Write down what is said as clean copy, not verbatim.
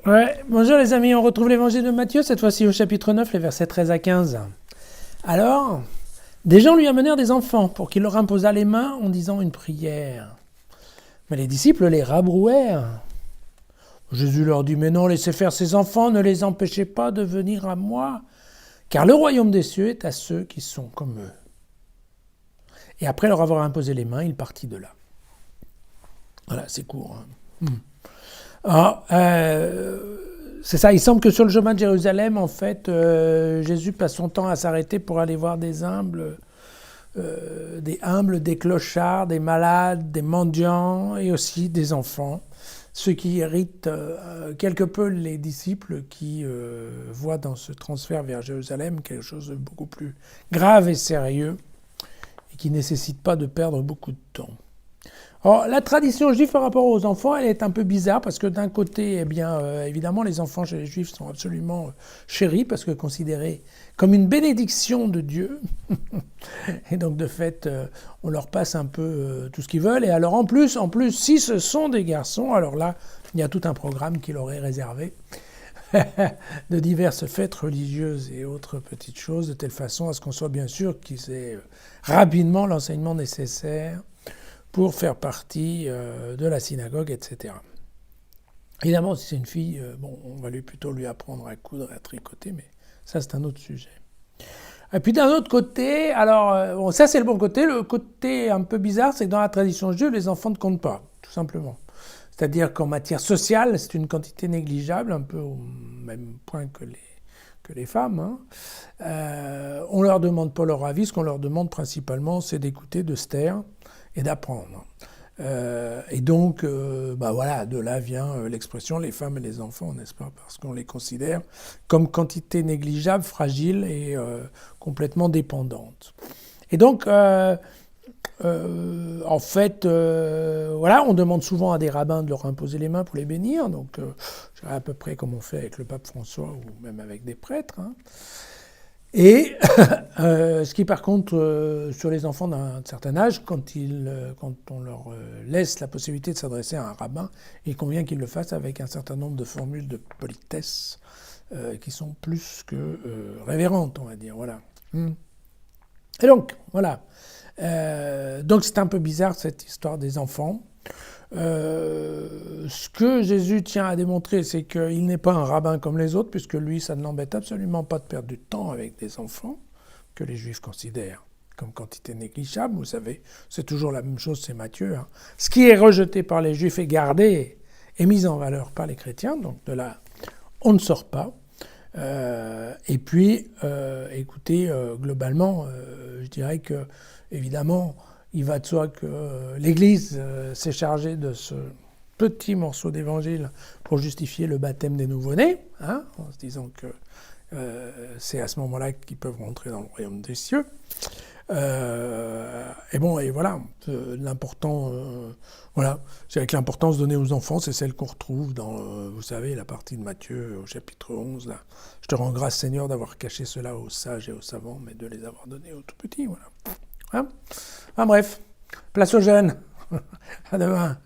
Ouais, bonjour les amis, on retrouve l'évangile de Matthieu, cette fois-ci au chapitre 9, les versets 13 à 15. Alors, des gens lui amenèrent des enfants pour qu'il leur imposât les mains en disant une prière. Mais les disciples les rabrouèrent. Jésus leur dit, mais non, laissez faire ces enfants, ne les empêchez pas de venir à moi, car le royaume des cieux est à ceux qui sont comme eux. Et après leur avoir imposé les mains, il partit de là. Voilà, c'est court. Alors, c'est ça, il semble que sur le chemin de Jérusalem, en fait, Jésus passe son temps à s'arrêter pour aller voir des humbles, des clochards, des malades, des mendiants et aussi des enfants. Ce qui irrite quelque peu les disciples qui voient dans ce transfert vers Jérusalem quelque chose de beaucoup plus grave et sérieux et qui ne nécessite pas de perdre beaucoup de temps. Alors, la tradition juive par rapport aux enfants, elle est un peu bizarre parce que d'un côté, eh bien, évidemment, les enfants chez les juifs sont absolument chéris parce que considérés comme une bénédiction de Dieu. Et donc, de fait, on leur passe un peu tout ce qu'ils veulent. Et alors, en plus, si ce sont des garçons, alors là, il y a tout un programme qui leur est réservé de diverses fêtes religieuses et autres petites choses, de telle façon à ce qu'on soit bien sûr qu'ils aient rapidement l'enseignement nécessaire pour faire partie de la synagogue, etc. Évidemment, si c'est une fille, on va plutôt lui apprendre à coudre et à tricoter, mais ça, c'est un autre sujet. Et puis d'un autre côté, alors, ça c'est le bon côté. Le côté un peu bizarre, c'est que dans la tradition juive, les enfants ne comptent pas, tout simplement. C'est-à-dire qu'en matière sociale, c'est une quantité négligeable, un peu au même point que les femmes. On ne leur demande pas leur avis, ce qu'on leur demande principalement, c'est d'écouter, de se taire et d'apprendre. Et donc, voilà, de là vient l'expression les femmes et les enfants, n'est-ce pas? Parce qu'on les considère comme quantité négligeable, fragile et complètement dépendante. Et donc, en fait, voilà, on demande souvent à des rabbins de leur imposer les mains pour les bénir, donc je dirais à peu près comme on fait avec le pape François ou même avec des prêtres. Et ce qui par contre, sur les enfants d'un certain âge, quand on leur laisse la possibilité de s'adresser à un rabbin, il convient qu'ils le fassent avec un certain nombre de formules de politesse qui sont plus que révérentes, on va dire. Voilà. Et donc, voilà. Donc c'est un peu bizarre cette histoire des enfants. Ce que Jésus tient à démontrer, c'est qu'il n'est pas un rabbin comme les autres, puisque lui, ça ne l'embête absolument pas de perdre du temps avec des enfants, que les Juifs considèrent comme quantité négligeable. Vous savez, c'est toujours la même chose, c'est Matthieu. Ce qui est rejeté par les Juifs est gardé et mis en valeur par les chrétiens, donc de là, on ne sort pas. Et puis, écoutez, globalement, je dirais que, évidemment, il va de soi que l'Église s'est chargée de ce petit morceau d'évangile pour justifier le baptême des nouveau-nés, en se disant que c'est à ce moment-là qu'ils peuvent rentrer dans le royaume des cieux. Et voilà, l'important, voilà, c'est avec l'importance donnée aux enfants, c'est celle qu'on retrouve dans, vous savez, la partie de Matthieu au chapitre 11, là. Je te rends grâce, Seigneur, d'avoir caché cela aux sages et aux savants, mais de les avoir donnés aux tout petits, voilà. Bref, place aux jeunes. À demain.